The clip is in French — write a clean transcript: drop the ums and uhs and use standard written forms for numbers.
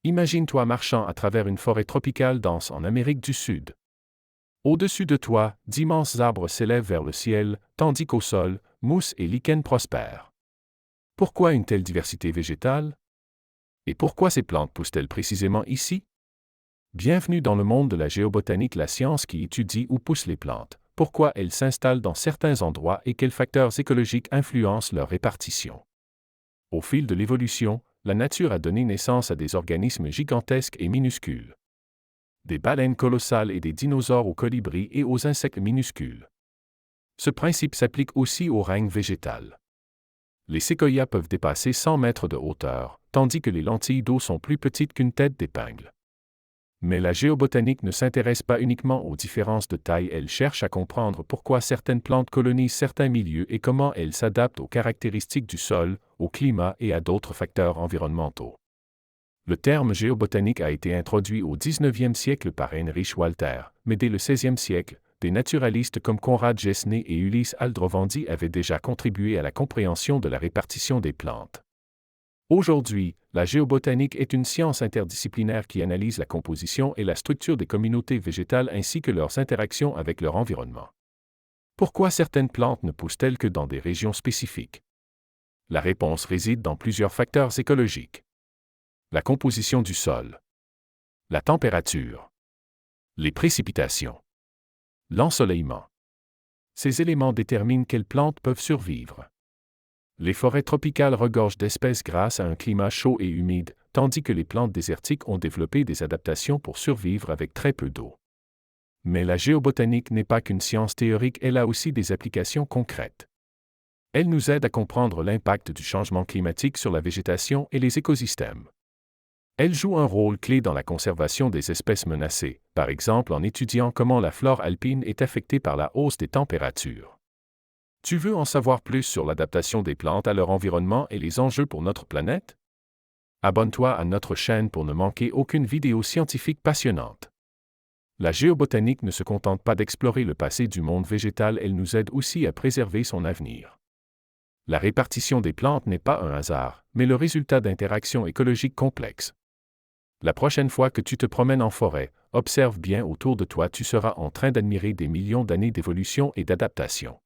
Imagine-toi marchant à travers une forêt tropicale dense en Amérique du Sud. Au-dessus de toi, d'immenses arbres s'élèvent vers le ciel, tandis qu'au sol, mousses et lichens prospèrent. Pourquoi une telle diversité végétale? Et pourquoi ces plantes poussent-elles précisément ici? Bienvenue dans le monde de la géobotanique, la science qui étudie où poussent les plantes, pourquoi elles s'installent dans certains endroits et quels facteurs écologiques influencent leur répartition. Au fil de l'évolution, la nature a donné naissance à des organismes gigantesques et minuscules. Des baleines colossales et des dinosaures aux colibris et aux insectes minuscules. Ce principe s'applique aussi au règne végétal. Les séquoias peuvent dépasser 100 mètres de hauteur, tandis que les lentilles d'eau sont plus petites qu'une tête d'épingle. Mais la géobotanique ne s'intéresse pas uniquement aux différences de taille, elle cherche à comprendre pourquoi certaines plantes colonisent certains milieux et comment elles s'adaptent aux caractéristiques du sol, au climat et à d'autres facteurs environnementaux. Le terme géobotanique a été introduit au XIXe siècle par Heinrich Walter, mais dès le XVIe siècle, des naturalistes comme Conrad Gesner et Ulysse Aldrovandi avaient déjà contribué à la compréhension de la répartition des plantes. Aujourd'hui, la géobotanique est une science interdisciplinaire qui analyse la composition et la structure des communautés végétales ainsi que leurs interactions avec leur environnement. Pourquoi certaines plantes ne poussent-elles que dans des régions spécifiques? La réponse réside dans plusieurs facteurs écologiques. La composition du sol, la température, les précipitations, l'ensoleillement. Ces éléments déterminent quelles plantes peuvent survivre. Les forêts tropicales regorgent d'espèces grâce à un climat chaud et humide, tandis que les plantes désertiques ont développé des adaptations pour survivre avec très peu d'eau. Mais la géobotanique n'est pas qu'une science théorique, elle a aussi des applications concrètes. Elle nous aide à comprendre l'impact du changement climatique sur la végétation et les écosystèmes. Elle joue un rôle clé dans la conservation des espèces menacées, par exemple en étudiant comment la flore alpine est affectée par la hausse des températures. Tu veux en savoir plus sur l'adaptation des plantes à leur environnement et les enjeux pour notre planète? Abonne-toi à notre chaîne pour ne manquer aucune vidéo scientifique passionnante. La géobotanique ne se contente pas d'explorer le passé du monde végétal, elle nous aide aussi à préserver son avenir. La répartition des plantes n'est pas un hasard, mais le résultat d'interactions écologiques complexes. La prochaine fois que tu te promènes en forêt, observe bien autour de toi, tu seras en train d'admirer des millions d'années d'évolution et d'adaptation.